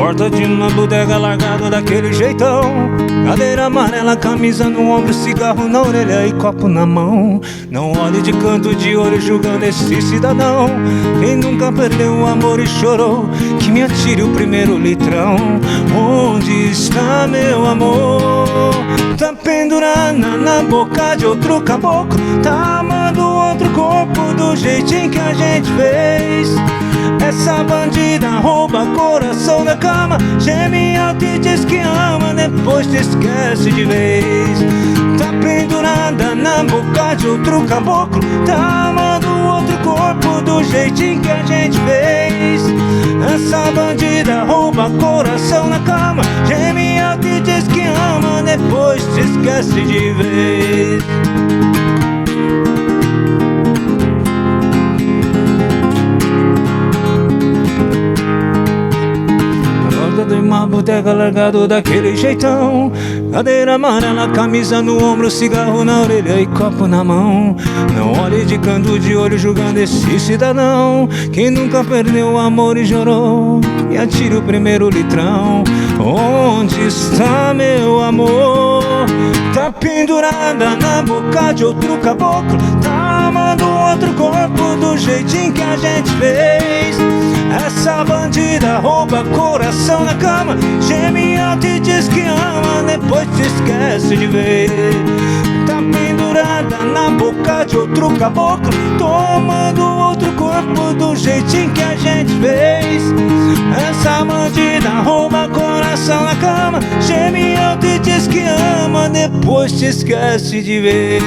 porta de uma bodega largado daquele jeitão. Cadeira amarela, camisa no ombro, cigarro na orelha e copo na mão. Não olhe de canto de olho julgando esse cidadão. Quem nunca perdeu o amor e chorou, que me atire o primeiro litrão. Onde está meu amor? Tá pendurada na boca de outro caboclo, tá amando outro corpo do jeitinho que a gente fez. Essa bandida rouba coração da cama, geme alto e diz que ama, depois te esquece de vez. Tá pendurada na boca de outro caboclo, tá amando outro corpo do jeitinho que a gente fez. Essa bandida rouba coração na cama, geme alto e diz que ama, depois te esquece de vez. De uma bodega largado daquele jeitão. Cadeira amarela, camisa no ombro, cigarro na orelha e copo na mão. Não olhe de canto de olho julgando esse cidadão. Quem nunca perdeu o amor e chorou, e atire o primeiro litrão. Onde está meu amor? Tá pendurada na boca de outro caboclo, tá amando outro corpo do jeitinho que a gente fez. Essa bandida rouba coração na cama, geme alto e diz que ama, depois te esquece de vez. Tá pendurada na boca de outro caboclo, tomando outro corpo do jeitinho que a gente fez. Essa bandida rouba coração na cama, geme alto e diz que ama, depois te esquece de vez.